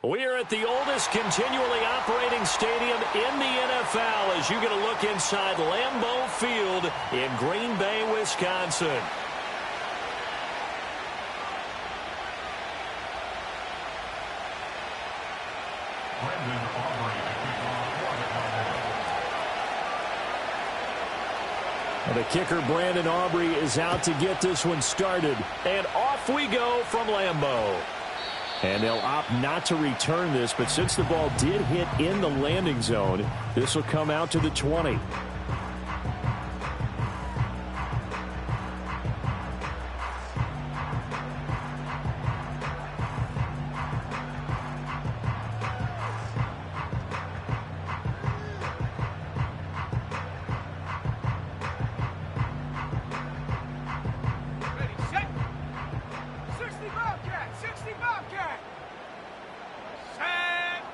We are at the oldest continually operating stadium in the NFL as you get a look inside Lambeau Field in Green Bay, Wisconsin. The kicker, Brandon Aubrey, is out to get this one started. And off we go from Lambeau. And they'll opt not to return this, but since the ball did hit in the landing zone, this will come out to the 20.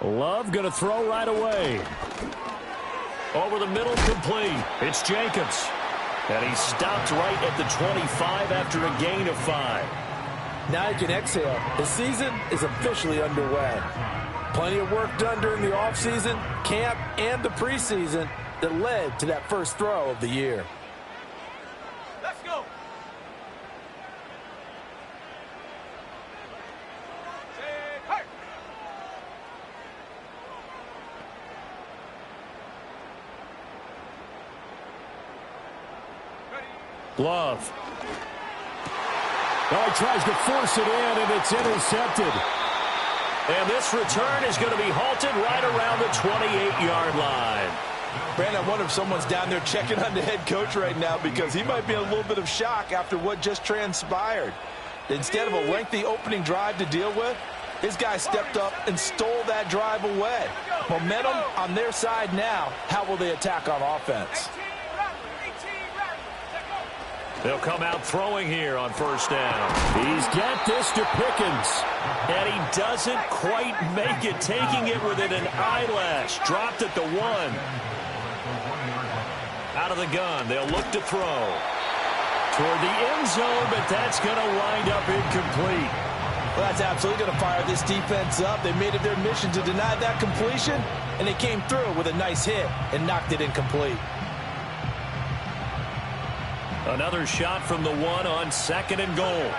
Love going to throw right away. Over the middle, complete. It's Jacobs. And he stopped right at the 25 after a gain of 5. Now you can exhale. The season is officially underway. Plenty of work done during the offseason, camp, and the preseason that led to that first throw of the year. Let's go. Glove. Oh, he tries to force it in, and it's intercepted. And this return is going to be halted right around the 28-yard line. Brandon, I wonder if someone's down there checking on the head coach right now because he might be in a little bit of shock after what just transpired. Instead of a lengthy opening drive to deal with, his guy stepped up and stole that drive away. Momentum on their side now. How will they attack on offense? They'll come out throwing here on first down. He's got this to Pickens. And he doesn't quite make it, taking it within an eyelash. Dropped at the 1. Out of the gun, they'll look to throw. Toward the end zone, but that's going to wind up incomplete. Well, that's absolutely going to fire this defense up. They made it their mission to deny that completion, and they came through with a nice hit and knocked it incomplete. Another shot from the 1 on 2nd and goal.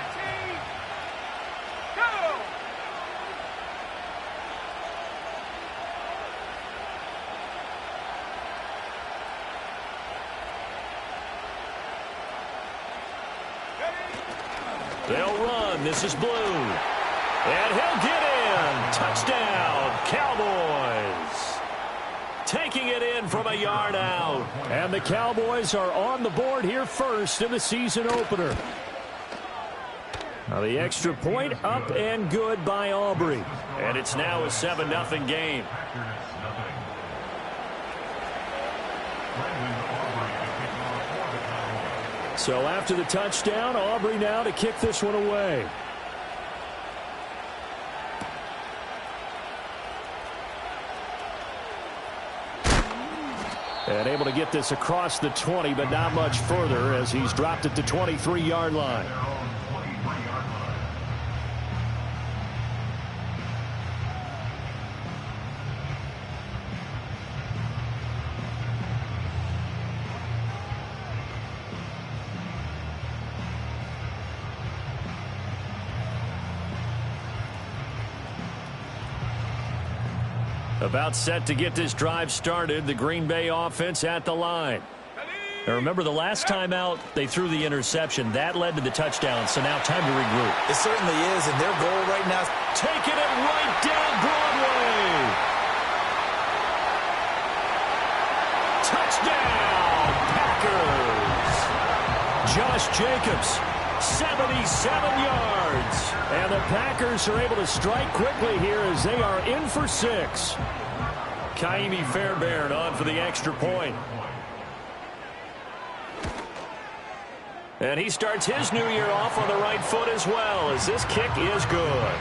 They'll run. This is Blue. And he'll get in. Touchdown, Cowboys. Taking it in from a yard out. And the Cowboys are on the board here first in the season opener. Now the extra point up and good by Aubrey. And it's now a 7-0 game. So after the touchdown, Aubrey now to kick this one away. And able to get this across the 20, but not much further as he's dropped it to 23-yard line. About set to get this drive started. The Green Bay offense at the line. Now remember, the last time out, they threw the interception. That led to the touchdown, so now time to regroup. It certainly is, and their goal right now is taking it right down Broadway. Touchdown, Packers. Josh Jacobs, 77 yards. And the Packers are able to strike quickly here as they are in for 6. Kaimi Fairbairn on for the extra point. And he starts his new year off on the right foot as well, as this kick is good.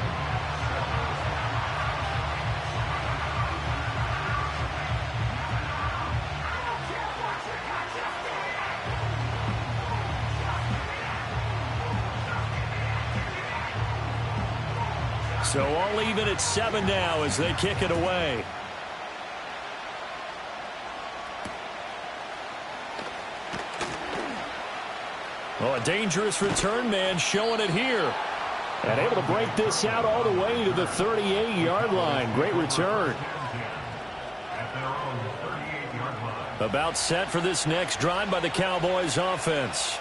So all even at 7 now as they kick it away. Oh, a dangerous return man showing it here. And able to break this out all the way to the 38-yard line. Great return. About set for this next drive by the Cowboys offense.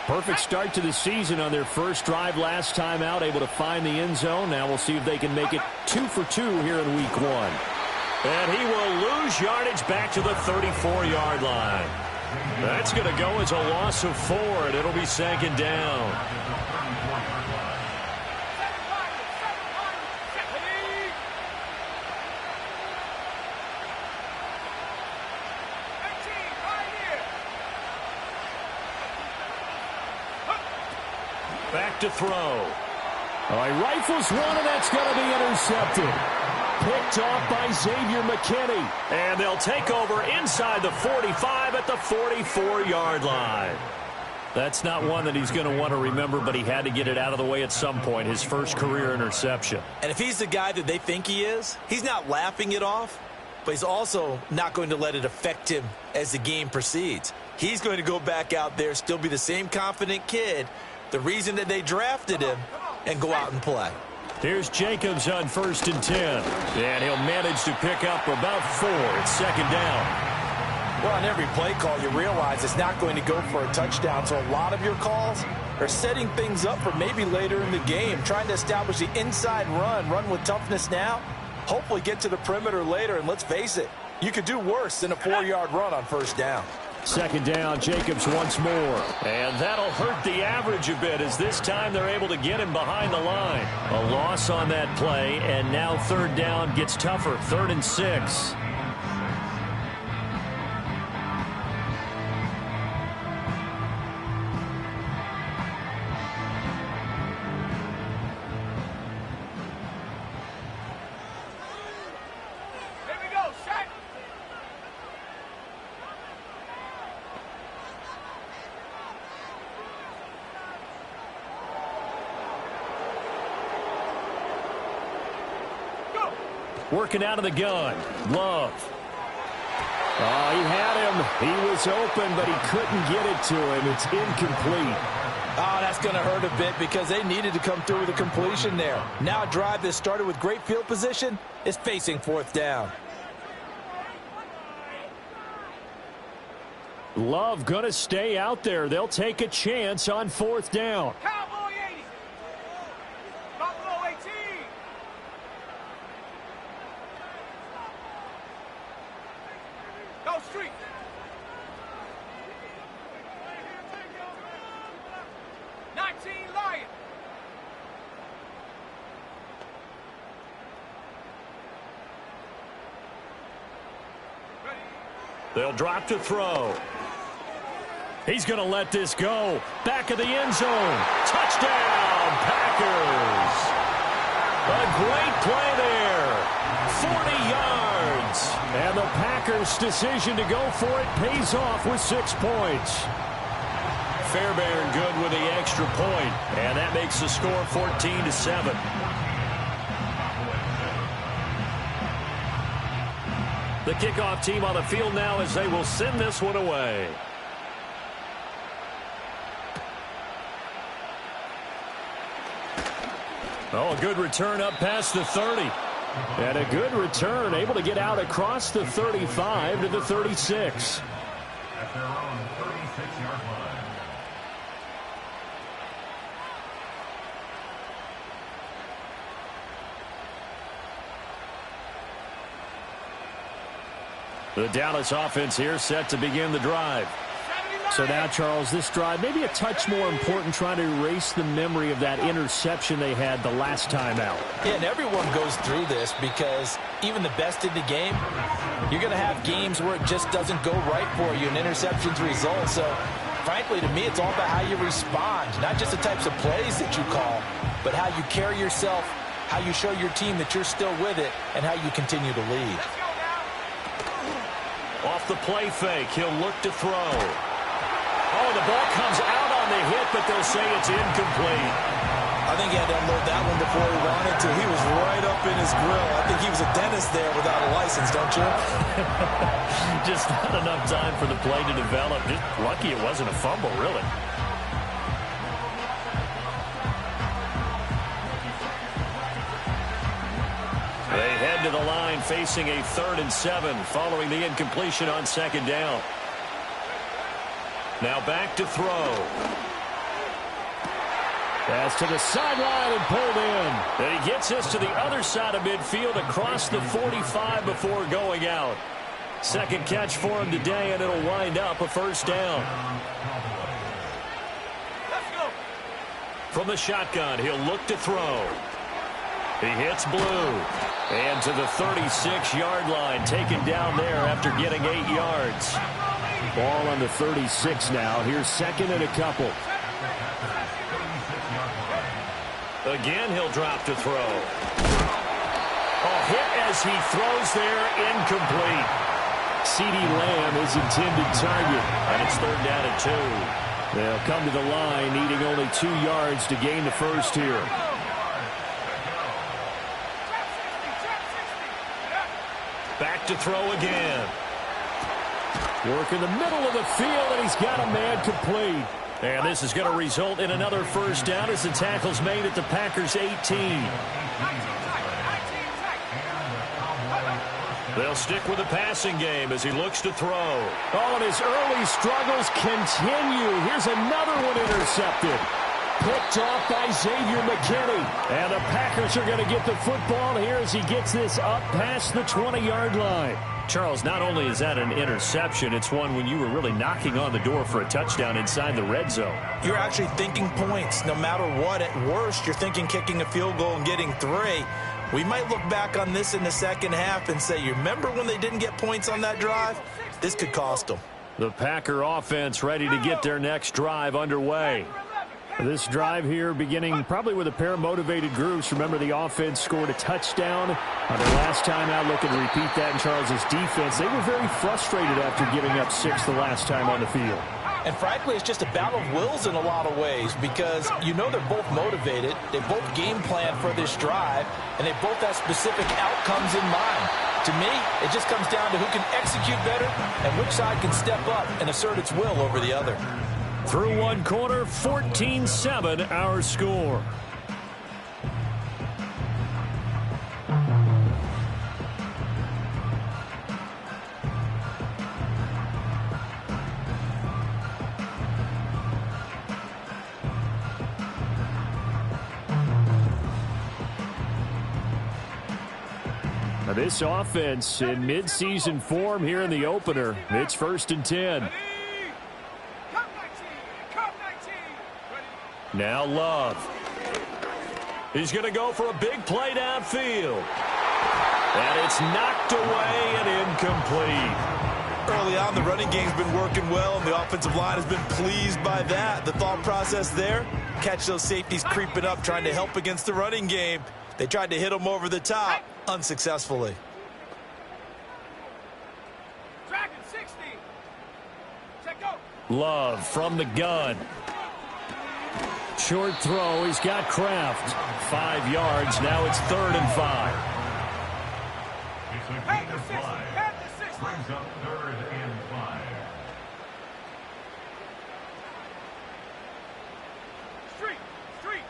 Perfect start to the season on their first drive last time out, able to find the end zone. Now we'll see if they can make it 2 for 2 here in week 1. And he will lose yardage back to the 34-yard line. That's going to go as a loss of 4, and it'll be 2nd down. Back to throw. Oh, he rifles one, and that's going to be intercepted. Picked off by Xavier McKinney. And they'll take over inside the 45 at the 44-yard line. That's not one that he's going to want to remember, but he had to get it out of the way at some point, his first career interception. And if he's the guy that they think he is, he's not laughing it off, but he's also not going to let it affect him as the game proceeds. He's going to go back out there, still be the same confident kid, the reason that they drafted him, and go out and play. Here's Jacobs on 1st and 10. And he'll manage to pick up about 4. It's 2nd down. Well, on every play call, you realize it's not going to go for a touchdown. So a lot of your calls are setting things up for maybe later in the game, trying to establish the inside run with toughness now, hopefully get to the perimeter later. And let's face it, you could do worse than a 4-yard run on 1st down. 2nd down, Jacobs once more. And that'll hurt the average a bit as this time they're able to get him behind the line. A loss on that play, and now 3rd down gets tougher. 3rd and 6. Working out of the gun. Love. Oh, he had him. He was open, but he couldn't get it to him. It's incomplete. Oh, that's going to hurt a bit because they needed to come through with a completion there. Now a drive that started with great field position is facing 4th down. Love going to stay out there. They'll take a chance on 4th down. Cowboy 80. Buffalo 18. Go street. Lion. They'll drop to throw. He's going to let this go. Back of the end zone. Touchdown, Packers. A great play there. 40 yards. And the Packers' decision to go for it pays off with 6 points. Fairbairn good with the extra point. And that makes the score 14-7. The kickoff team on the field now as they will send this one away. Oh, a good return up past the 30. And a good return, able to get out across the 35 to the 36. At their own 36-yard line. The Dallas offense here set to begin the drive. So now, Charles, this drive maybe a touch more important, trying to erase the memory of that interception they had the last time out. Yeah, and everyone goes through this because even the best in the game, you're going to have games where it just doesn't go right for you and interceptions result. So, frankly, to me, it's all about how you respond, not just the types of plays that you call, but how you carry yourself, how you show your team that you're still with it, and how you continue to lead. Off the play fake, he'll look to throw. Oh, the ball comes out on the hit, but they'll say it's incomplete. I think he had to unload that one before he wanted to. He was right up in his grill. I think he was a dentist there without a license, don't you? Just not enough time for the play to develop. Just lucky it wasn't a fumble, really. They head to the line facing a 3rd and 7 following the incompletion on 2nd down. Now back to throw. Pass to the sideline and pulled in. And he gets this to the other side of midfield across the 45 before going out. Second catch for him today, and it'll wind up a 1st down. Let's go. From the shotgun, he'll look to throw. He hits blue. And to the 36-yard line, taken down there after getting 8 yards. Ball on the 36 now. Here's 2nd and a couple. Again, he'll drop to throw. Hit as he throws there, incomplete. CeeDee Lamb is intended target, and it's 3rd down and 2. They'll come to the line, needing only 2 yards to gain the first here. Back to throw again. Work in the middle of the field, and he's got a man complete. And this is going to result in another 1st down as the tackle's made at the Packers' 18. They'll stick with the passing game as he looks to throw. And his early struggles continue. Here's another one intercepted. Picked off by Xavier McKinney. And the Packers are going to get the football here as he gets this up past the 20-yard line. Charles, not only is that an interception, it's one when you were really knocking on the door for a touchdown inside the red zone. You're actually thinking points. No matter what, at worst, you're thinking kicking a field goal and getting 3. We might look back on this in the second half and say, you remember when they didn't get points on that drive? This could cost them. The Packer offense ready to get their next drive underway. This drive here beginning probably with a pair of motivated groups. Remember, the offense scored a touchdown on their last time out. Looking to repeat that in Charles's defense. They were very frustrated after giving up 6 the last time on the field. And frankly, it's just a battle of wills in a lot of ways because you know they're both motivated. They both game plan for this drive, and they both have specific outcomes in mind. To me, it just comes down to who can execute better and which side can step up and assert its will over the other. Through one quarter, 14-7 our score. Now this offense in midseason form here in the opener. It's 1st and 10. Now Love. He's going to go for a big play downfield. And it's knocked away and incomplete. Early on, the running game's been working well, and the offensive line has been pleased by that. The thought process there, catch those safeties creeping up, trying to help against the running game. They tried to hit them over the top, unsuccessfully. Dragon 60. Check go. Love from the gun. Short throw. He's got Kraft. 5 yards. Now it's 3rd and 5. It's a gain of 5. Brings up 3rd and 5. Street. Ready.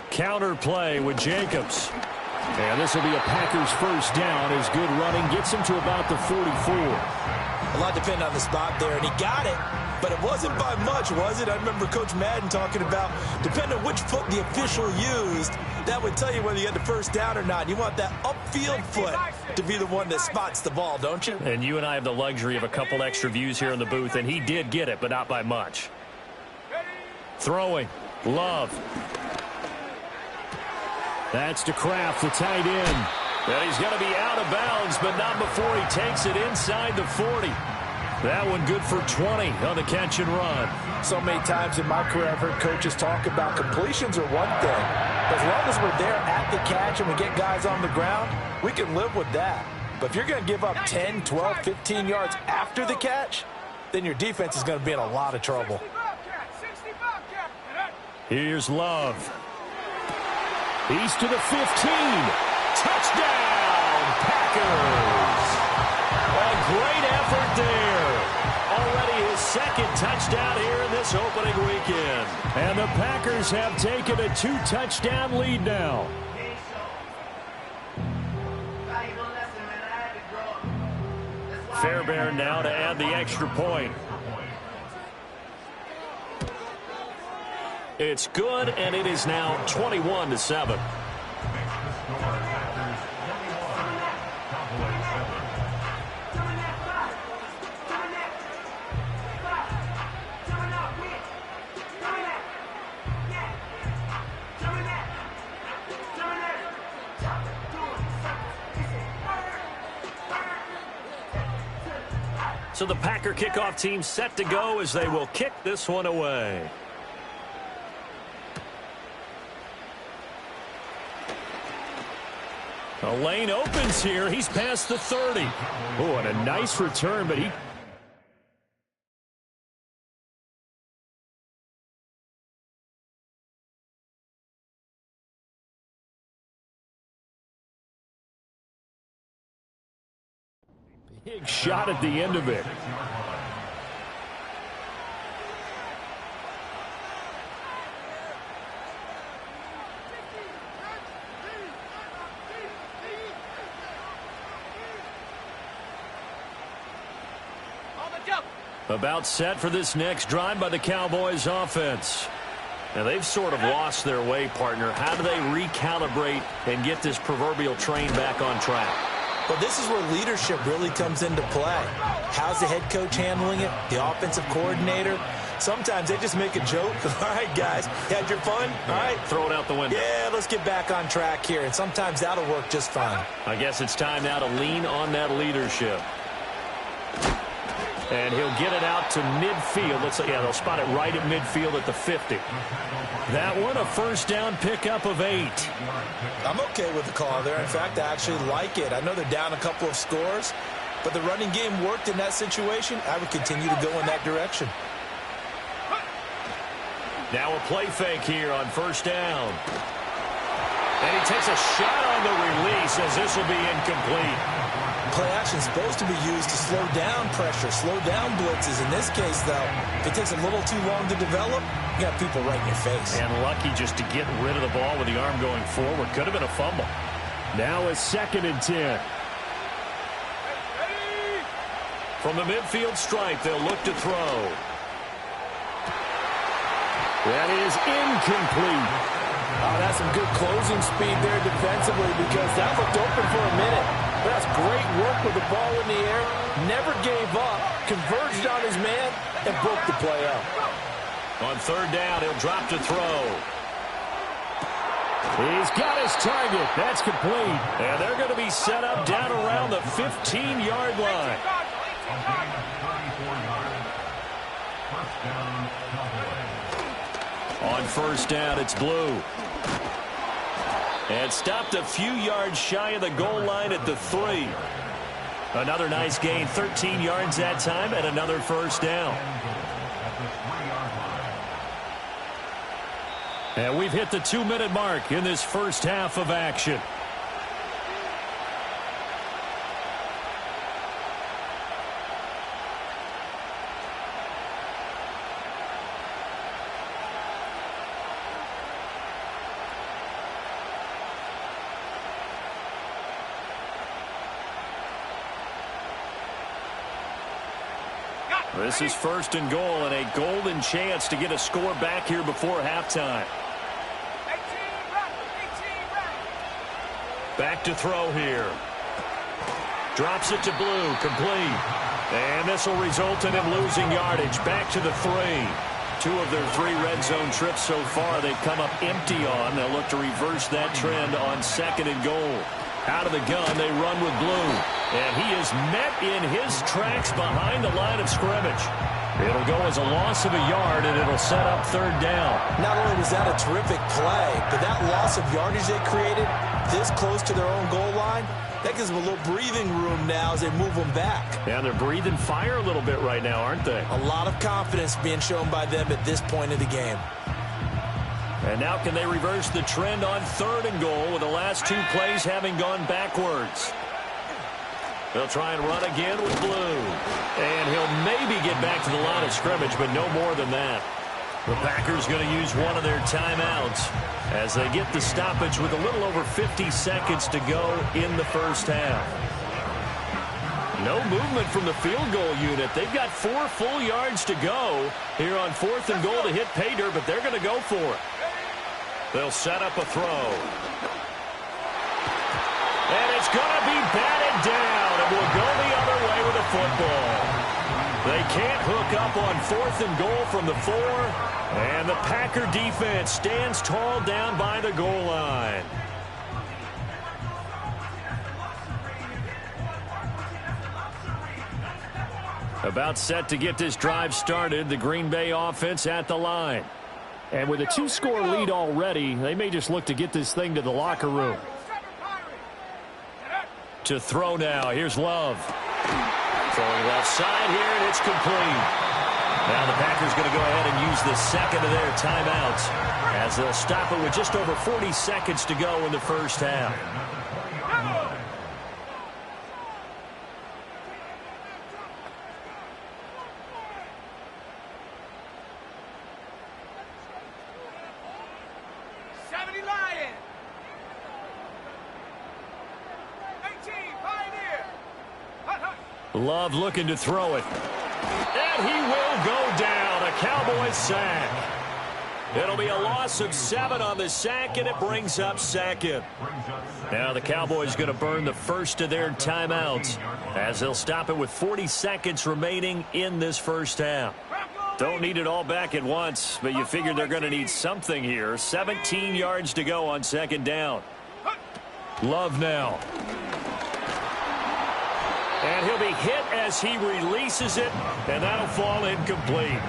Counter play with Jacobs. And this will be a Packers 1st down as good running gets him to about the 44. A lot depended on the spot there, and he got it. But it wasn't by much, was it? I remember Coach Madden talking about, depending on which foot the official used, that would tell you whether you had the 1st down or not. You want that upfield foot to be the one that spots the ball, don't you? And you and I have the luxury of a couple extra views here in the booth, and he did get it, but not by much. Throwing. Love. That's to Kraft, the tight end. And he's going to be out of bounds, but not before he takes it inside the 40. That one good for 20 on the catch and run. So many times in my career I've heard coaches talk about completions are one thing. As long as we're there at the catch and we get guys on the ground, we can live with that. But if you're going to give up 10, 12, 15 yards after the catch, then your defense is going to be in a lot of trouble. Here's Love. He's to the 15. Touchdown, Packers. A great effort there. Already his second touchdown here in this opening weekend. And the Packers have taken a 2-touchdown lead now. Fairbairn now to add the extra point. It's good, and it is now 21-7. So the Packer kickoff team set to go as they will kick this one away. The lane opens here. He's past the 30. Oh, and a nice return, but he... Big shot at the end of it. About set for this next drive by the Cowboys offense. Now they've sort of lost their way, partner. How do they recalibrate and get this proverbial train back on track? Well, this is where leadership really comes into play. How's the head coach handling it? The offensive coordinator? Sometimes they just make a joke. All right, guys, you had your fun? All right. Throw it out the window. Yeah, let's get back on track here. And sometimes that'll work just fine. I guess it's time now to lean on that leadership. And he'll get it out to midfield. Let's say, yeah, they'll spot it right at midfield at the 50. That one, a first down pickup of 8. I'm okay with the call there. In fact, I actually like it. I know they're down a couple of scores, but the running game worked in that situation. I would continue to go in that direction. Now a play fake here on first down. And he takes a shot on the release as this will be incomplete. Play action is supposed to be used to slow down pressure, slow down blitzes. In this case, though, if it takes a little too long to develop, you got people right in your face. And lucky just to get rid of the ball with the arm going forward. Could have been a fumble. Now a 2nd and 10. From the midfield stripe, they'll look to throw. That is incomplete. Oh, that's some good closing speed there defensively because that looked open for a minute. That's great work with the ball in the air. Never gave up, converged on his man, and broke the play up. On third down, he'll drop to throw. He's got his target. That's complete. And they're going to be set up down around the 15-yard line. On first down, it's Blue. And stopped a few yards shy of the goal line at the 3. Another nice gain, 13 yards that time, and another first down. And we've hit the 2-minute mark in this first half of action. This is first and goal and a golden chance to get a score back here before halftime. Back to throw here. Drops it to Blue, complete. And this will result in him losing yardage. Back to the 3. 2 of their 3 red zone trips so far they've come up empty on. They'll look to reverse that trend on 2nd and goal. Out of the gun, they run with Blue. And he is met in his tracks behind the line of scrimmage. It'll go as a loss of a yard, and it'll set up third down. Not only was that a terrific play, but that loss of yardage they created this close to their own goal line, that gives them a little breathing room now as they move them back. And they're breathing fire a little bit right now, aren't they? A lot of confidence being shown by them at this point of the game. And now can they reverse the trend on 3rd and goal with the last 2 plays having gone backwards? They'll try and run again with Blue. And he'll maybe get back to the line of scrimmage, but no more than that. The Packers going to use one of their timeouts as they get the stoppage with a little over 50 seconds to go in the first half. No movement from the field goal unit. They've got 4 full yards to go here on 4th and goal to hit pay dirt, but they're going to go for it. They'll set up a throw. And it's going to be batted down, and will go the other way with the football. They can't hook up on 4th and goal from the 4, and the Packer defense stands tall down by the goal line. About set to get this drive started, the Green Bay offense at the line. And with a 2-score lead already, they may just look to get this thing to the locker room. To throw now. Here's Love. Throwing left side here, and it's complete. Now the Packers going to go ahead and use the second of their timeouts as they'll stop it with just over 40 seconds to go in the first half. Love looking to throw it. And he will go down. A Cowboys sack. It'll be a loss of 7 on the sack, and it brings up 2nd. Now the Cowboys going to burn the first of their timeouts as they'll stop it with 40 seconds remaining in this first half. Don't need it all back at once, but you figure they're going to need something here. 17 yards to go on 2nd down. Love now. And he'll be hit as he releases it, and that'll fall incomplete.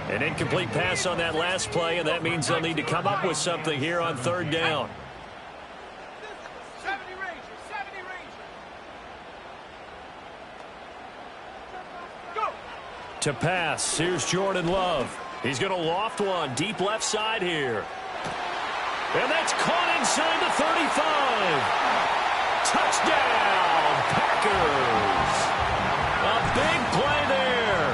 An incomplete pass on that last play, and that means they'll need to come up with something here on 3rd down. 70 Rangers, 70 Rangers. Go. To pass, here's Jordan Love. He's going to loft one deep left side here. And that's caught inside the 35. Touchdown, Packers. A big play there.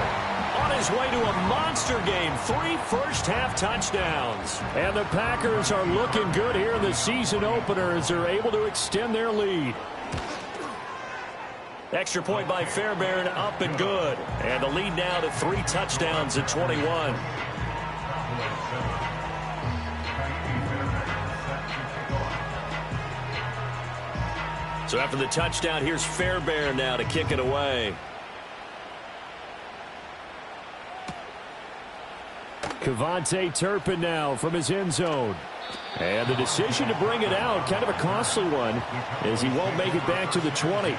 On his way to a monster game, 3 first-half touchdowns. And the Packers are looking good here in the season opener as they're able to extend their lead. Extra point by Fairbairn, up and good. And the lead now to 3 touchdowns at 21. So after the touchdown, here's Fairbairn now to kick it away. Kevontae Turpin now from his end zone. And the decision to bring it out, kind of a costly one, as he won't make it back to the 20.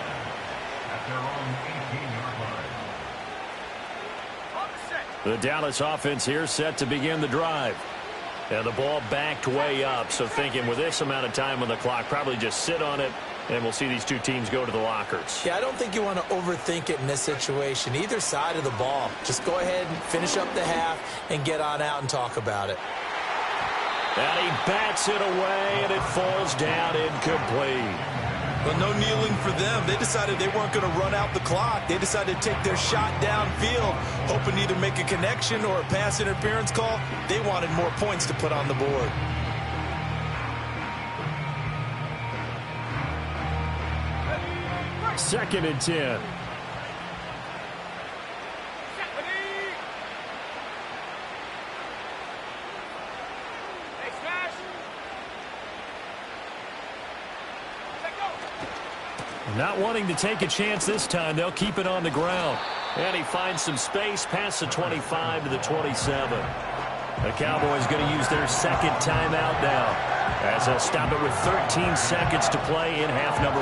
The Dallas offense here set to begin the drive. And the ball backed way up, so thinking with this amount of time on the clock, probably just sit on it, and we'll see these two teams go to the lockers. Yeah, I don't think you want to overthink it in this situation. Either side of the ball. Just go ahead and finish up the half and get on out and talk about it. And he bats it away, and it falls down incomplete. Well, no kneeling for them. They decided they weren't going to run out the clock. They decided to take their shot downfield, hoping to either make a connection or a pass interference call. They wanted more points to put on the board. Second and 10. Not wanting to take a chance this time, they'll keep it on the ground. And he finds some space past the 25 to the 27. The Cowboys going to use their second timeout now as they'll stop it with 13 seconds to play in half number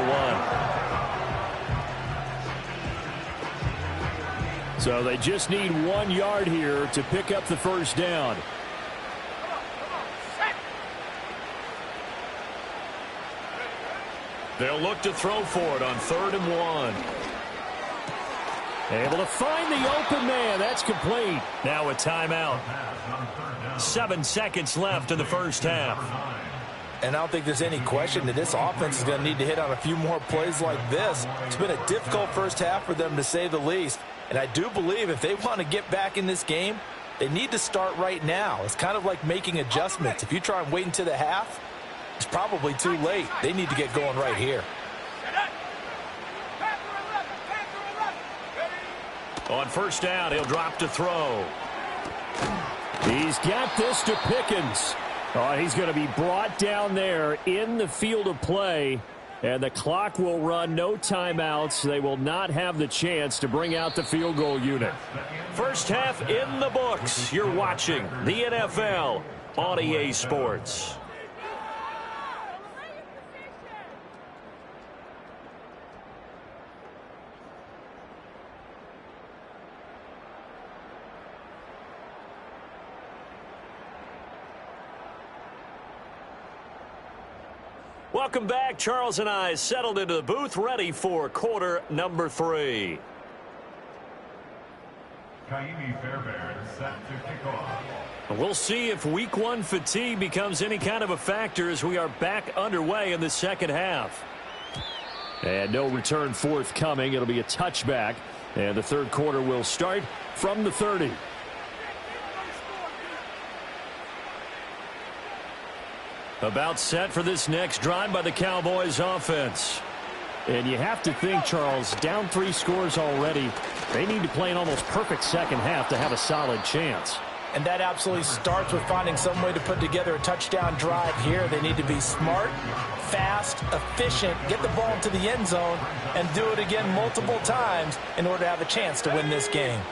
1. So they just need 1 yard here to pick up the first down. They'll look to throw for it on 3rd and 1. Able to find the open man. That's complete. Now a timeout. 7 seconds left in the first half. And I don't think there's any question that this offense is going to need to hit on a few more plays like this. It's been a difficult first half for them, to say the least. And I do believe if they want to get back in this game, they need to start right now. It's kind of like making adjustments. If you try and wait until the half, it's probably too late. They need to get going right here. On first down, he'll drop to throw. He's got this to Pickens. Oh, he's going to be brought down there in the field of play. And the clock will run, no timeouts. They will not have the chance to bring out the field goal unit. First half in the books. You're watching the NFL on EA Sports. Welcome back. Charles and I settled into the booth, ready for quarter number 3. Kaimi Fairbairn set to kick off. We'll see if week 1 fatigue becomes any kind of a factor as we are back underway in the second half. And no return forthcoming. It'll be a touchback. And the third quarter will start from the 30. About set for this next drive by the Cowboys offense. And you have to think, Charles, down 3 scores already. They need to play an almost perfect second half to have a solid chance. And that absolutely starts with finding some way to put together a touchdown drive here. They need to be smart, fast, efficient, get the ball into the end zone, and do it again multiple times in order to have a chance to win this game.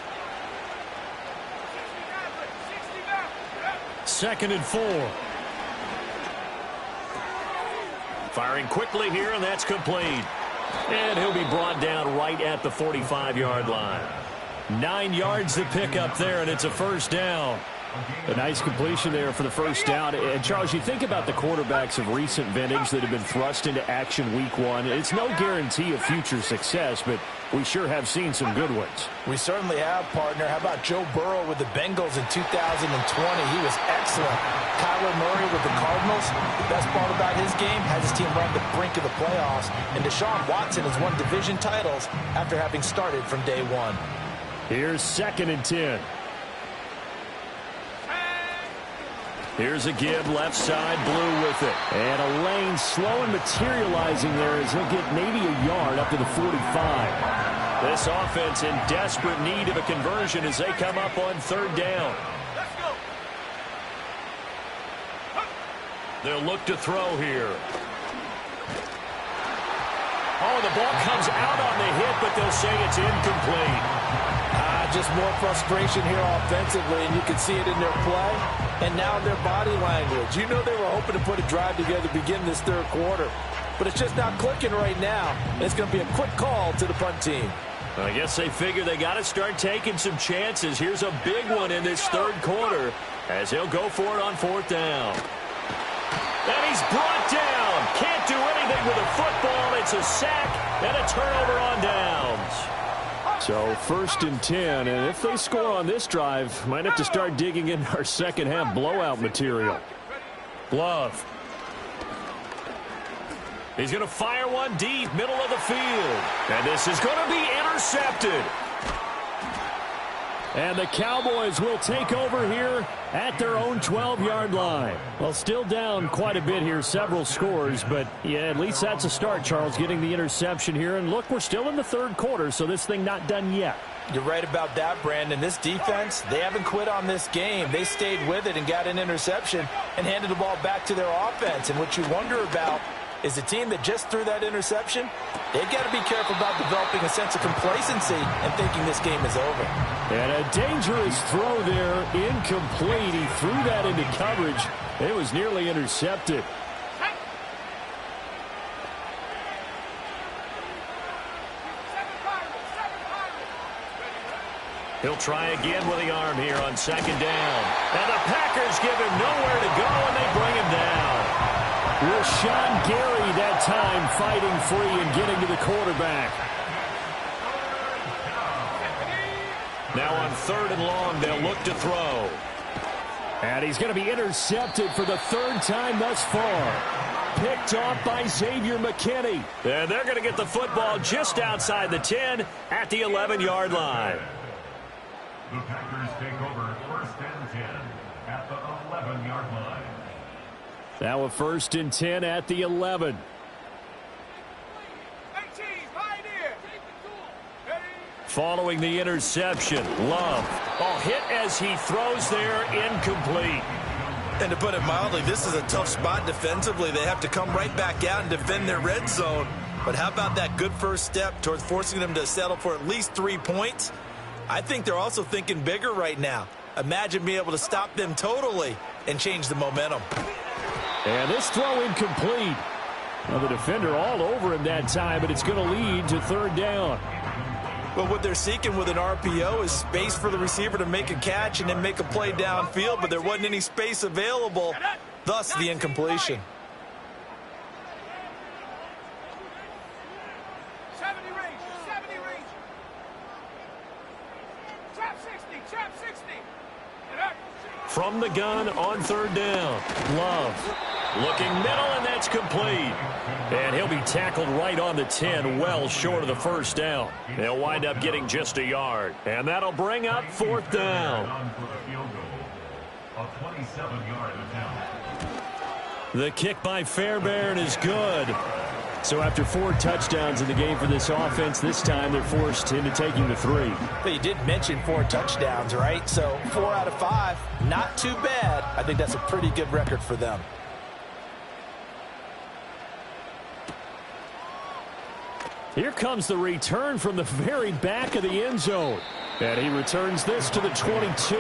2nd and 4. Firing quickly here, and that's complete. And he'll be brought down right at the 45-yard line. 9 yards to pick up there, and it's a first down. A nice completion there for the first down. And, Charles, you think about the quarterbacks of recent vintage that have been thrust into action week 1. It's no guarantee of future success, but we sure have seen some good ones. We certainly have, partner. How about Joe Burrow with the Bengals in 2020? He was excellent. Kyler Murray with the Cardinals. The best part about his game has his team run the brink of the playoffs. And Deshaun Watson has won division titles after having started from day 1. Here's 2nd and 10. Here's a give, left side, Blue with it. And a lane slow and materializing there as he'll get maybe a yard up to the 45. This offense in desperate need of a conversion as they come up on 3rd down. They'll look to throw here. Oh, the ball comes out on the hit, but they'll say it's incomplete. Just more frustration here offensively, and you can see it in their play and now in their body language. You know they were hoping to put a drive together to begin this 3rd quarter, but it's just not clicking right now. It's going to be a quick call to the punt team. I guess they figure they got to start taking some chances. Here's a big one in this 3rd quarter as he'll go for it on 4th down. And he's brought down. Can't do anything with a football. It's a sack and a turnover on downs. So 1st and 10, and if they score on this drive, might have to start digging in our second half blowout material. Glove. He's going to fire one deep, middle of the field. And this is going to be intercepted. And the Cowboys will take over here at their own 12-yard line. Well, still down quite a bit here, several scores, but yeah, at least that's a start, Charles, getting the interception here. And look, we're still in the 3rd quarter, so this thing not done yet. You're right about that, Brandon. This defense, they haven't quit on this game. They stayed with it and got an interception and handed the ball back to their offense. And what you wonder about is the team that just threw that interception, they've got to be careful about developing a sense of complacency and thinking this game is over. And a dangerous throw there, incomplete. He threw that into coverage. It was nearly intercepted. He'll try again with the arm here on 2nd down. And the Packers give him nowhere to go, and they bring him down. Rashawn Gary that time fighting free and getting to the quarterback. Now on 3rd and long, they'll look to throw. And he's going to be intercepted for the 3rd time thus far. Picked off by Xavier McKinney. And they're going to get the football just outside the 10 at the 11-yard line. The Packers take over 1st and 10 at the 11-yard line. Now a 1st and 10 at the 11. Following the interception, Love. Oh, hit as he throws there, incomplete. And to put it mildly, this is a tough spot defensively. They have to come right back out and defend their red zone. But how about that good first step towards forcing them to settle for at least 3 points? I think they're also thinking bigger right now. Imagine being able to stop them totally and change the momentum. And this throw incomplete. Well, the defender all over him that time, but it's going to lead to 3rd down. But what they're seeking with an RPO is space for the receiver to make a catch and then make a play downfield, but there wasn't any space available, thus the incompletion. 70 range. Trap 60. From the gun on 3rd down, Love. Looking middle, and that's complete. And he'll be tackled right on the 10, well short of the 1st down. They'll wind up getting just a yard. And that'll bring up 4th down. The kick by Fairbairn is good. So after 4 touchdowns in the game for this offense, this time they're forced into taking the 3. But you did mention 4 touchdowns, right? So 4 out of 5, not too bad. I think that's a pretty good record for them. Here comes the return from the very back of the end zone. And he returns this to the 22.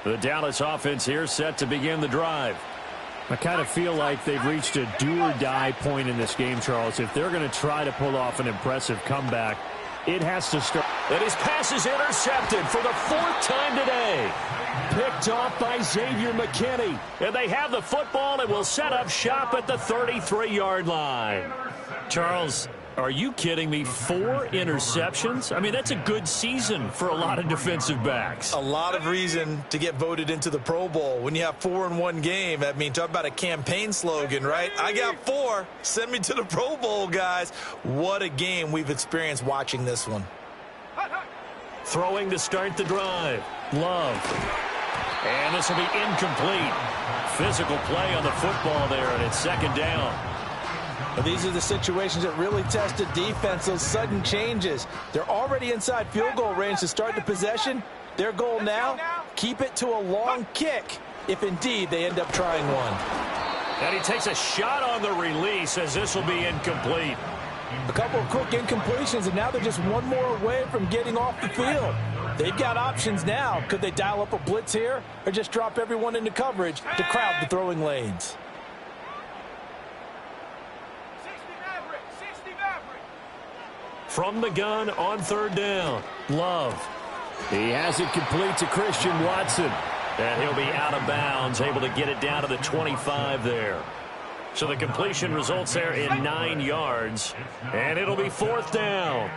The Dallas offense here set to begin the drive. I kind of feel like they've reached a do-or-die point in this game, Charles. If they're going to try to pull off an impressive comeback, it has to start. And his pass is intercepted for the 4th time today. Picked off by Xavier McKinney. And they have the football and will set up shop at the 33-yard line. Charles, are you kidding me? 4 interceptions? I mean, that's a good season for a lot of defensive backs. A lot of reason to get voted into the Pro Bowl. When you have 4 in one game, I mean, talk about a campaign slogan, right? I got 4. Send me to the Pro Bowl, guys. What a game we've experienced watching this one. Throwing to start the drive. Love. And this will be incomplete. Physical play on the football there, and it's 2nd down. But these are the situations that really test a defense, those sudden changes. They're already inside field goal range to start the possession. Their goal now, keep it to a long kick, if indeed they end up trying one. And he takes a shot on the release as this will be incomplete. A couple of quick incompletions, and now they're just one more away from getting off the field. They've got options now. Could they dial up a blitz here or just drop everyone into coverage to crowd the throwing lanes? 60 Maverick. From the gun on 3rd down, Love. He has it complete to Christian Watson. And he'll be out of bounds, able to get it down to the 25 there. So the completion results there in 9 yards. And it'll be 4th down.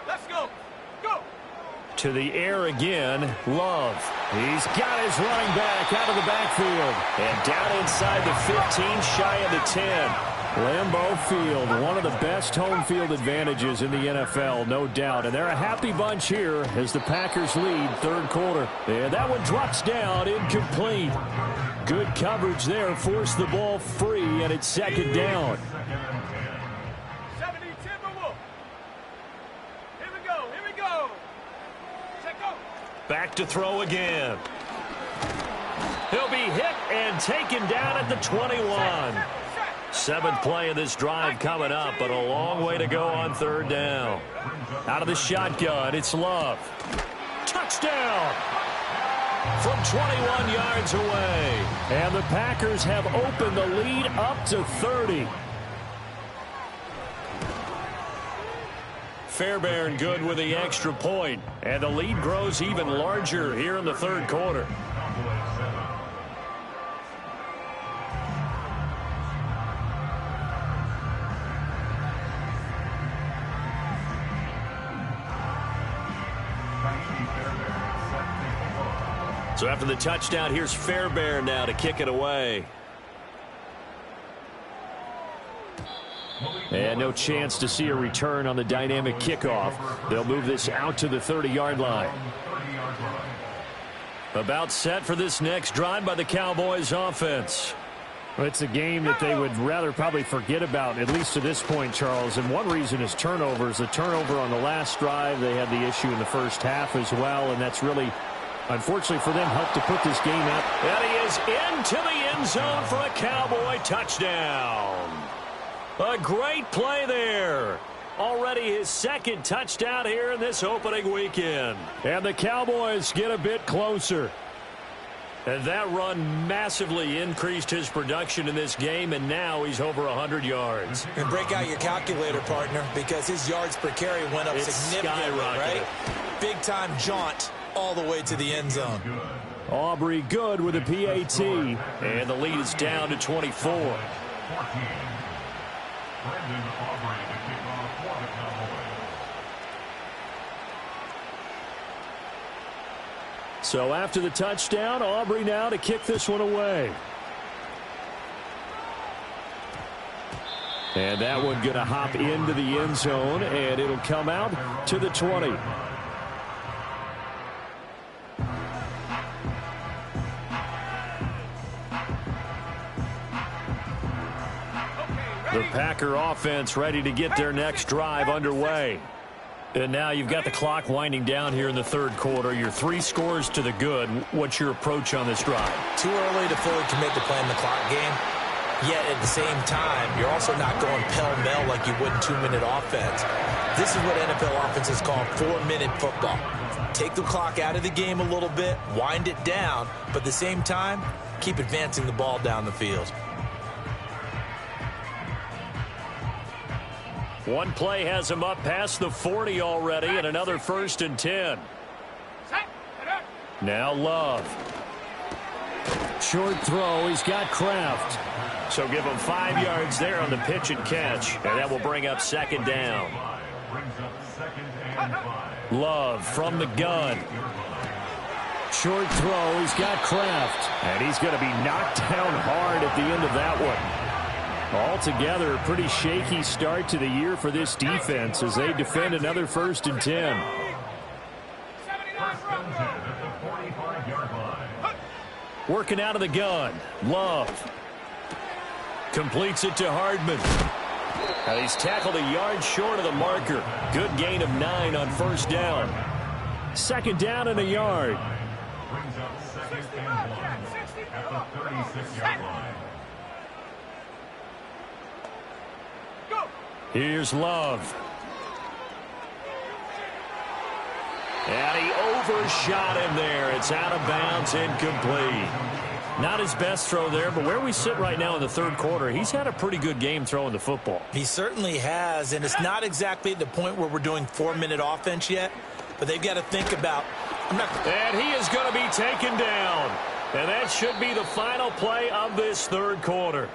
Let's go. Go. To the air again, Love. He's got his running back out of the backfield. And down inside the 15, shy of the 10. Lambeau Field, one of the best home field advantages in the NFL, no doubt. And they're a happy bunch here as the Packers lead 3rd quarter. And that one drops down, incomplete. Good coverage there, forced the ball free, and it's 2nd down. 70 Timberwolf. Here we go. Check go. Back to throw again. He'll be hit and taken down at the 21. 7th play of this drive coming up, but a long way to go on 3rd down. Out of the shotgun, it's Love. Touchdown! From 21 yards away. And the Packers have opened the lead up to 30. Fairbairn good with the extra point. And the lead grows even larger here in the third quarter. So after the touchdown, here's Fairbairn now to kick it away. And no chance to see a return on the dynamic kickoff. They'll move this out to the 30-yard line. About set for this next drive by the Cowboys offense. Well, it's a game that they would rather probably forget about, at least to this point, Charles. And one reason is turnovers. The turnover on the last drive, they had the issue in the first half as well, and that's really, unfortunately for them, helped to put this game out. And he is into the end zone for a Cowboy touchdown. A great play there. Already his second touchdown here in this opening weekend. And the Cowboys get a bit closer. And that run massively increased his production in this game, and now he's over 100 yards. And break out your calculator, partner, because his yards per carry went up significantly, right? Big-time jaunt all the way to the end zone. Aubrey good with a PAT. And the lead is down to 24. So after the touchdown, Aubrey now to kick this one away. And that one going to hop into the end zone, and it'll come out to the 20. The Packer offense ready to get their next drive underway. And now you've got the clock winding down here in the third quarter. Your 3 scores to the good. What's your approach on this drive? Too early to fully commit to playing the clock game. Yet at the same time, you're also not going pell-mell like you would in 2-minute offense. This is what NFL offenses call 4-minute football. Take the clock out of the game a little bit, wind it down, but at the same time, keep advancing the ball down the field. One play has him up past the 40 already, and another 1st and 10. Now Love. Short throw. He's got Kraft. So give him 5 yards there on the pitch and catch, and that will bring up 2nd down. Love from the gun. Short throw. He's got Kraft. And he's going to be knocked down hard at the end of that one. Altogether, a pretty shaky start to the year for this defense as they defend another 1st and 10. Working out of the gun. Love. Completes it to Hardman. And he's tackled a yard short of the marker. Good gain of 9 on 1st down. 2nd down and a yard. Brings up 2nd and 1 at the 36-yard line. Here's Love. And he overshot him there. It's out of bounds, incomplete. Not his best throw there, but where we sit right now in the third quarter, he's had a pretty good game throwing the football. He certainly has, and it's not exactly at the point where we're doing 4-minute offense yet, but they've got to think about... And he is going to be taken down. And that should be the final play of this third quarter.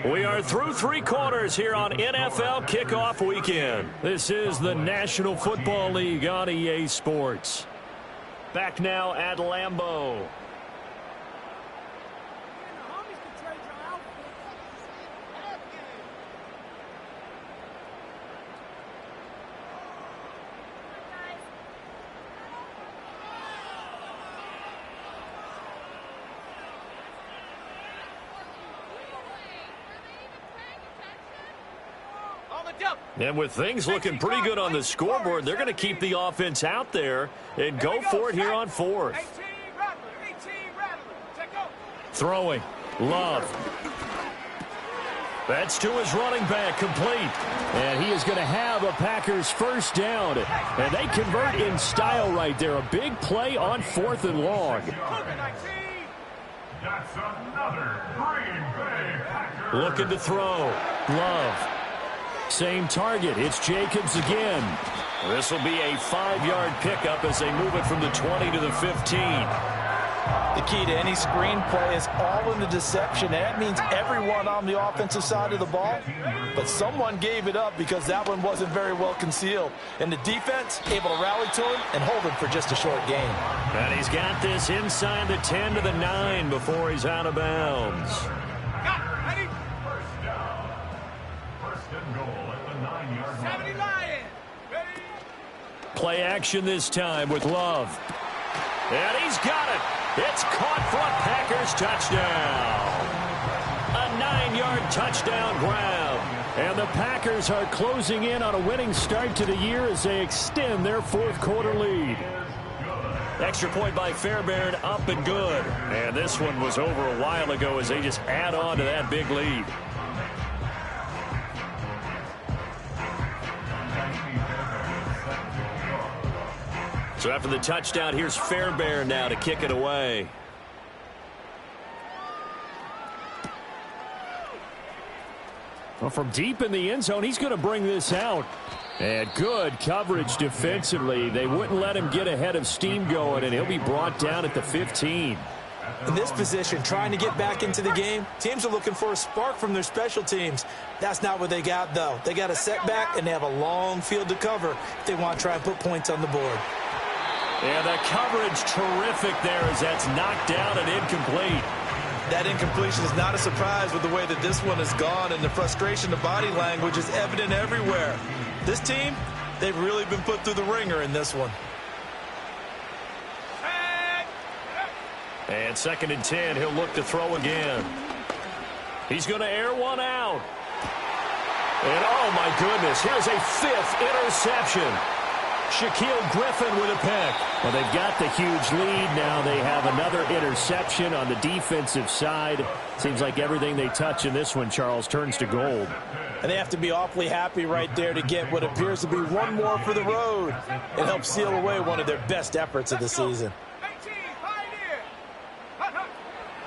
We are through 3 quarters here on NFL Kickoff Weekend. This is the National Football League on EA Sports. Back now at Lambeau. And with things looking pretty good on the scoreboard, they're going to keep the offense out there and go for it here on 4th. Throwing. Love. That's to his running back, complete. And he is going to have a Packers 1st down. And they convert in style right there. A big play on 4th and long. That's another Green Bay Packers. Looking to throw. Love. Same target. It's Jacobs again. This will be a 5-yard pickup as they move it from the 20 to the 15. The key to any screenplay is all in the deception. That means everyone on the offensive side of the ball, but someone gave it up because that one wasn't very well concealed. And the defense able to rally to him and hold him for just a short gain. And he's got this inside the 10 to the 9 before he's out of bounds. Ready? First down. First and goal at the 9-yard line. 70 Lion. Ready? Play action this time with Love. And he's got it. It's caught for a Packers touchdown. A 9-yard touchdown grab. And the Packers are closing in on a winning start to the year as they extend their fourth-quarter lead. Extra point by Fairbairn, up and good. And this one was over a while ago as they just add on to that big lead. So after the touchdown, here's Fairbairn now to kick it away. Well, from deep in the end zone, he's going to bring this out. And good coverage defensively. They wouldn't let him get ahead of steam going, and he'll be brought down at the 15. In this position, trying to get back into the game, teams are looking for a spark from their special teams. That's not what they got, though. They got a setback, and they have a long field to cover if they want to try and put points on the board. And the coverage terrific there as that's knocked down and incomplete. That incompletion is not a surprise with the way that this one has gone, and the frustration, the body language is evident everywhere. This team, they've really been put through the ringer in this one. And 2nd and 10, he'll look to throw again. He's going to air one out. And oh my goodness, here's a 5th interception. Shaquille Griffin with a pick. Well, they've got the huge lead. Now they have another interception on the defensive side. Seems like everything they touch in this one, Charles, turns to gold. And they have to be awfully happy right there to get what appears to be one more for the road. It helps seal away one of their best efforts of the season. 18, Pioneer.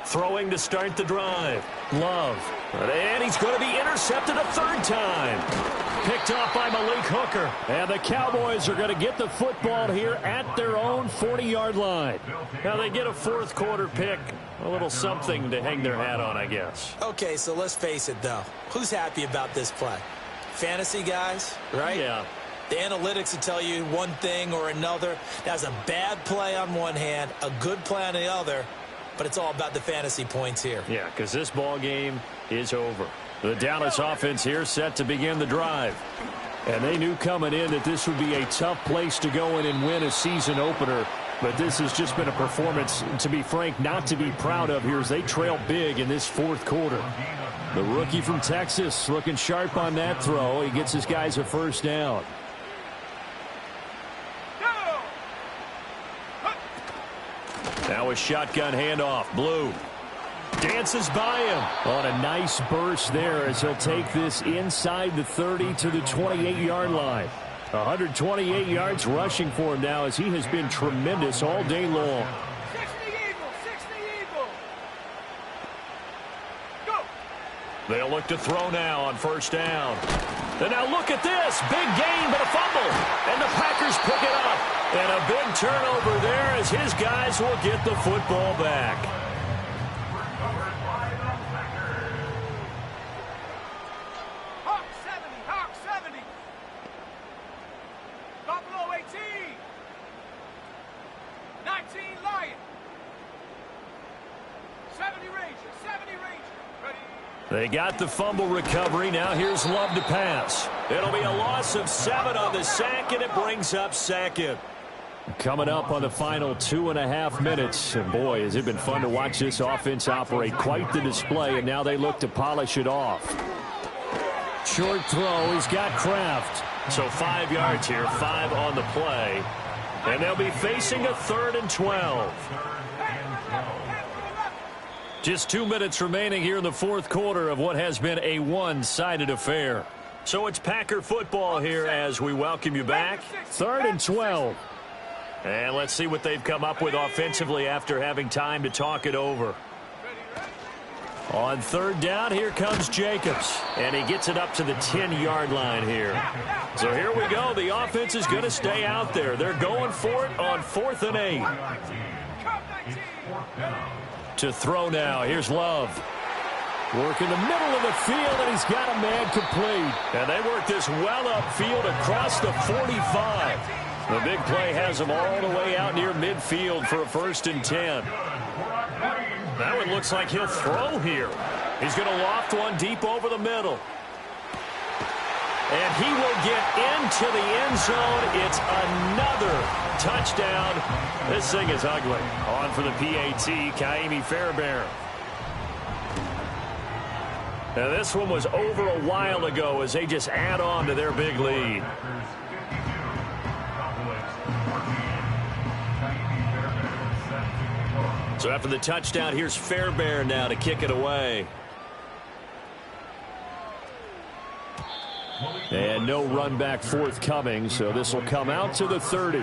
Throwing to start the drive. Love. And he's going to be intercepted a 3rd time. Picked off by Malik Hooker. And the Cowboys are going to get the football here at their own 40-yard line. Now they get a 4th-quarter pick. A little something to hang their hat on, I guess. Okay, so let's face it, though. Who's happy about this play? Fantasy guys, right? Yeah. The analytics will tell you one thing or another. That's a bad play on one hand, a good play on the other, but it's all about the fantasy points here. Yeah, because this ball game is over. The Dallas offense here set to begin the drive. And they knew coming in that this would be a tough place to go in and win a season opener. But this has just been a performance, to be frank, not to be proud of here as they trail big in this 4th quarter. The rookie from Texas looking sharp on that throw. He gets his guys a 1st down. Now a shotgun handoff. Blue dances by him on a nice burst there as he'll take this inside the 30 to the 28-yard line. 128 yards rushing for him now as he has been tremendous all day long. 60 Eagle, 60 Eagle. Go. They'll look to throw now on 1st down. And now look at this. Big gain, but a fumble. And the Packers pick it up. And a big turnover there as his guys will get the football back. Hawk 70, Hawk 70. Buffalo 18. 19 Lion. 70 Ranger, 70 Ranger. Ready? They got the fumble recovery. Now here's Love to pass. It'll be a loss of 7 on the sack, and it brings up 2nd. Coming up on the final 2.5 minutes. And boy, has it been fun to watch this offense operate. Quite the display, and now they look to polish it off. Short throw. He's got Kraft. So 5 yards here, 5 on the play. And they'll be facing a 3rd and 12. Just 2 minutes remaining here in the 4th quarter of what has been a one-sided affair. So it's Packer football here as we welcome you back. 3rd and 12. And let's see what they've come up with offensively after having time to talk it over. On third down, here comes Jacobs. And he gets it up to the 10-yard line here. So here we go. The offense is going to stay out there. They're going for it on 4th and 8. To throw now. Here's Love. Work in the middle of the field, and he's got a man complete. And they work this well upfield across the 45. The big play has them all the way out near midfield for a 1st and 10. That one looks like he'll throw here. He's going to loft one deep over the middle. And he will get into the end zone. It's another touchdown. This thing is ugly. On for the PAT, Kaimi Fairbairn. Now this one was over a while ago as they just add on to their big lead. So after the touchdown, here's Fairbairn now to kick it away. And no run back forthcoming, so this will come out to the 30.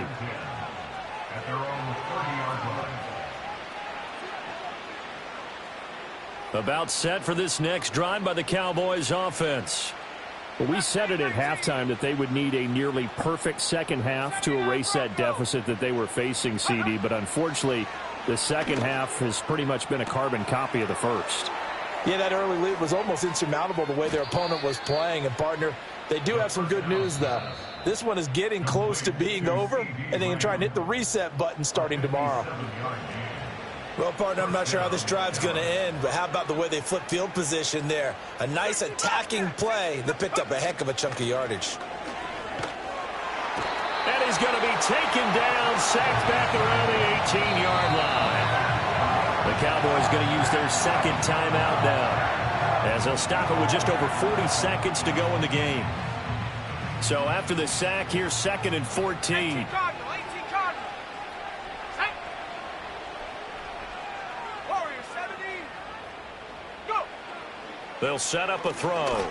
About set for this next drive by the Cowboys offense. Well, we said it at halftime that they would need a nearly perfect second half to erase that deficit that they were facing, CD, but unfortunately the second half has pretty much been a carbon copy of the first. Yeah, that early lead was almost insurmountable the way their opponent was playing. And, partner, they do have some good news, though. This one is getting close to being over, and they can try and hit the reset button starting tomorrow. Well, partner, I'm not sure how this drive's going to end, but how about the way they flip field position there? A nice attacking play that picked up a heck of a chunk of yardage. And he's going to be taken down, sacked back around the 18-yard line. The Cowboys going to use their second timeout now, as they'll stop it with just over 40 seconds to go in the game. So after the sack, here's 2nd and 14. They'll set up a throw.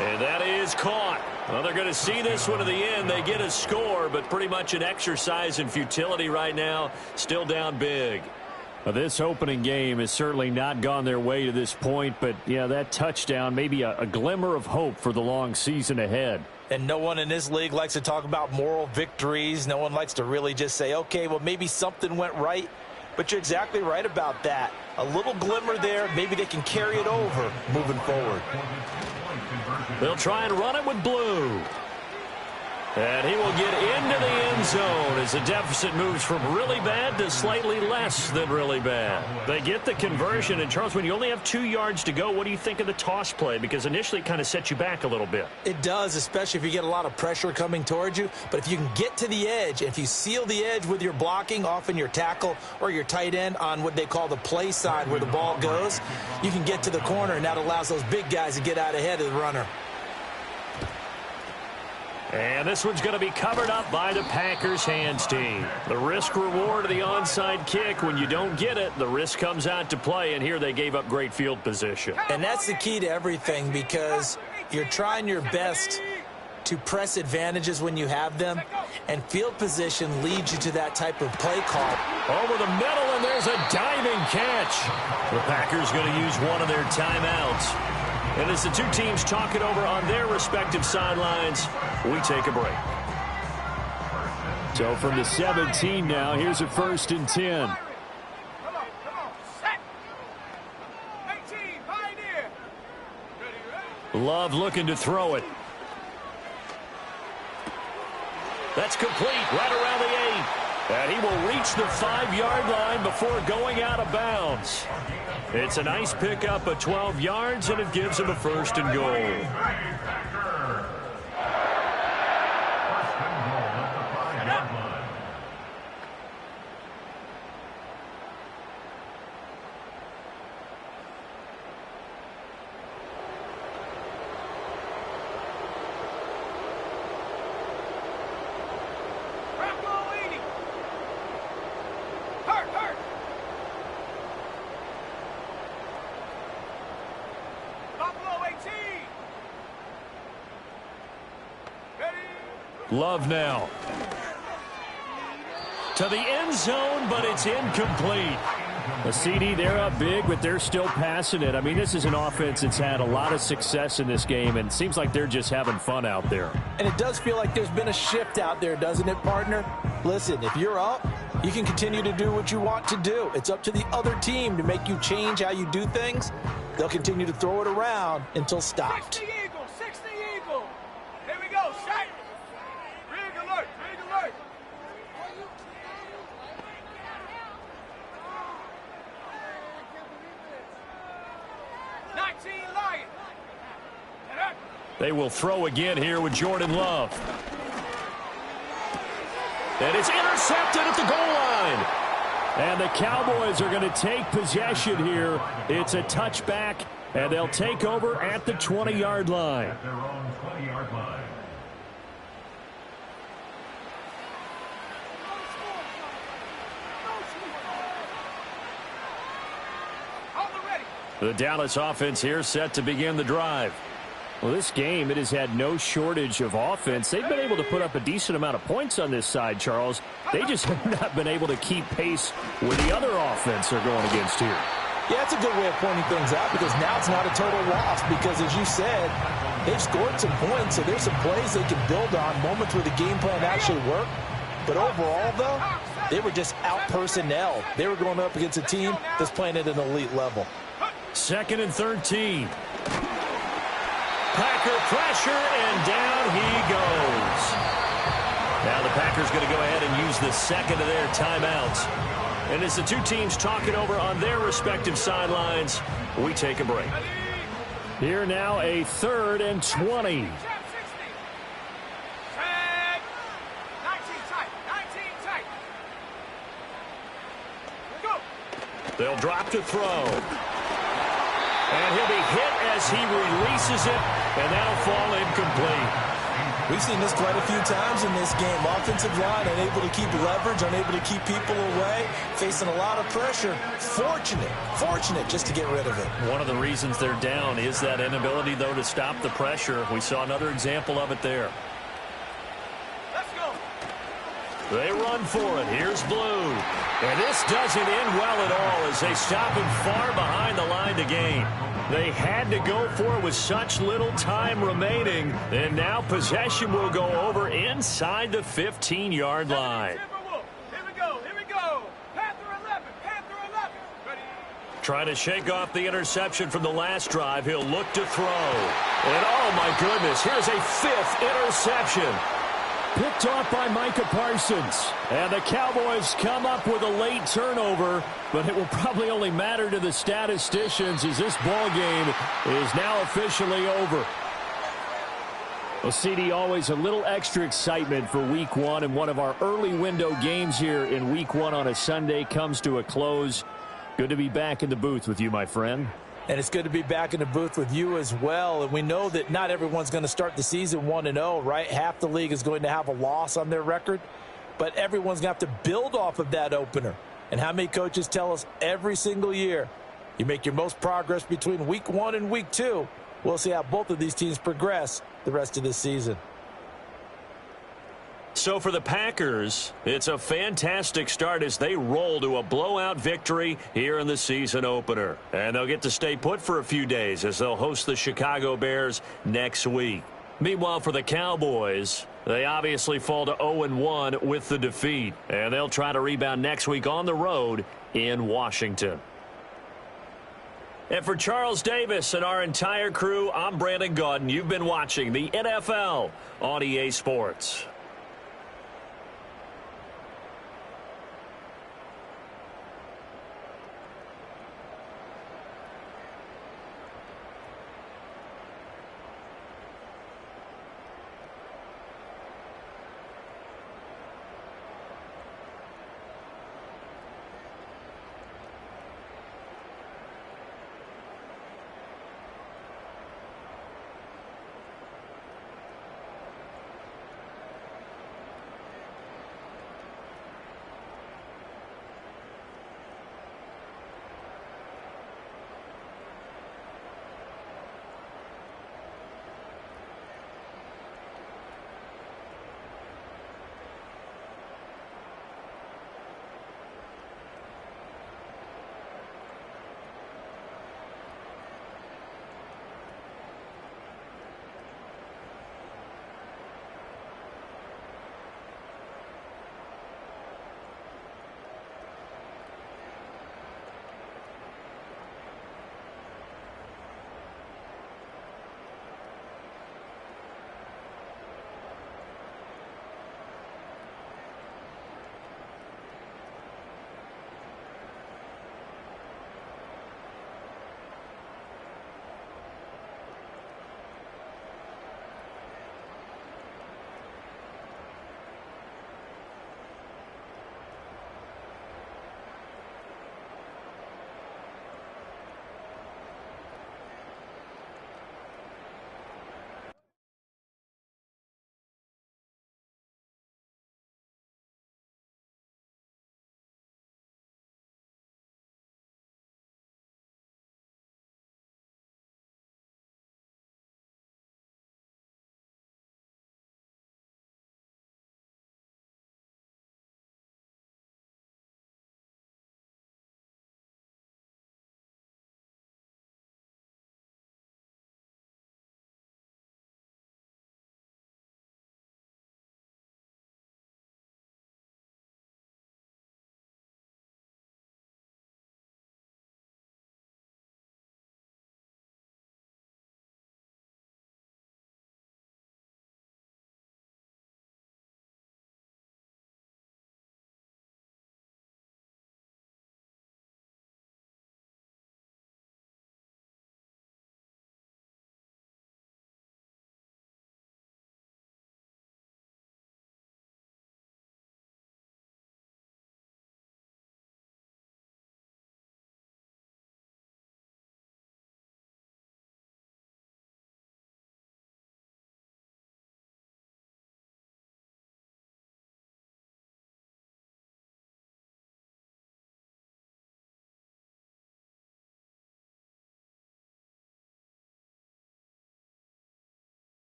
And that is caught. Well, they're going to see this one to the end. They get a score, but pretty much an exercise in futility right now. Still down big. Well, this opening game has certainly not gone their way to this point, but, yeah, that touchdown, maybe a glimmer of hope for the long season ahead. And no one in this league likes to talk about moral victories. No one likes to really just say, okay, well, maybe something went right. But you're exactly right about that. A little glimmer there. Maybe they can carry it over moving forward. They'll try and run it with Blue. And he will get into the end zone as the deficit moves from really bad to slightly less than really bad. They get the conversion. And, Charles, when you only have 2 yards to go, what do you think of the toss play? Because initially it kind of sets you back a little bit. It does, especially if you get a lot of pressure coming towards you. But if you can get to the edge, if you seal the edge with your blocking, often your tackle or your tight end on what they call the play side where the ball goes, you can get to the corner, and that allows those big guys to get out ahead of the runner. And this one's going to be covered up by the Packers hands team. The risk reward of the onside kick. When you don't get it, the risk comes out to play, and here they gave up great field position. And that's the key to everything, because you're trying your best to press advantages when you have them, and field position leads you to that type of play call. Over the middle, and there's a diving catch. The Packers going to use one of their timeouts. And as the two teams talk it over on their respective sidelines, we take a break. So from the 17 now, here's a 1st and 10. Come on, set. 18, Pioneer. Ready. Love looking to throw it. That's complete right around the 8. And he will reach the 5-yard line before going out of bounds. It's a nice pickup of 12 yards, and it gives him a 1st and goal. Love now. To the end zone, but it's incomplete. A CD, they're up big, but they're still passing it. I mean, this is an offense that's had a lot of success in this game, and it seems like they're just having fun out there. And it does feel like there's been a shift out there, doesn't it, partner? Listen, if you're up, you can continue to do what you want to do. It's up to the other team to make you change how you do things. They'll continue to throw it around until stopped. 60 Eagle, 60 Eagle. Here we go, set. Rig alert, rig alert. 19 Lion. They will throw again here with Jordan Love. And it's intercepted at the goal line. And the Cowboys are going to take possession here. It's a touchback, and they'll take over at the 20-yard line. At their own 20-yard line. The Dallas offense here set to begin the drive. Well, this game, it has had no shortage of offense. They've been able to put up a decent amount of points on this side, Charles. They just have not been able to keep pace with the other offense they're going against here. Yeah, it's a good way of pointing things out because now it's not a total loss because, as you said, they've scored some points, so there's some plays they can build on, moments where the game plan actually worked. But overall, though, they were just out-personnel. They were going up against a team that's playing at an elite level. 2nd and 13. Packer pressure, and down he goes. Now the Packers going to go ahead and use the second of their timeouts. And as the two teams talking over on their respective sidelines, we take a break. Here now a 3rd and 20. 19 tight, 19 tight. Go. They'll drop to throw. And he'll be hit as he releases it, and that'll fall incomplete. We've seen this quite a few times in this game. Offensive line unable to keep leverage, unable to keep people away, facing a lot of pressure. Fortunate just to get rid of it. One of the reasons they're down is that inability, though, to stop the pressure. We saw another example of it there. Let's go. They run for it. Here's Blue. And this doesn't end well at all as they stop him far behind the line to gain. They had to go for it with such little time remaining. And now possession will go over inside the 15-yard line. Here we go. Panther 11, Panther 11. Ready. Trying to shake off the interception from the last drive. He'll look to throw. And oh my goodness, here's a 5th interception. Picked off by Micah Parsons. And the Cowboys come up with a late turnover, but it will probably only matter to the statisticians as this ball game is now officially over. Well, CD, always a little extra excitement for Week 1, and one of our early window games here in Week 1 on a Sunday comes to a close. Good to be back in the booth with you, my friend. And it's good to be back in the booth with you as well. And we know that not everyone's going to start the season 1-0, right? Half the league is going to have a loss on their record. But everyone's going to have to build off of that opener. And how many coaches tell us every single year, you make your most progress between Week 1 and Week 2. We'll see how both of these teams progress the rest of this season. So for the Packers, it's a fantastic start as they roll to a blowout victory here in the season opener. And they'll get to stay put for a few days as they'll host the Chicago Bears next week. Meanwhile, for the Cowboys, they obviously fall to 0-1 with the defeat. And they'll try to rebound next week on the road in Washington. And for Charles Davis and our entire crew, I'm Brandon Gaudin. You've been watching the NFL on EA Sports.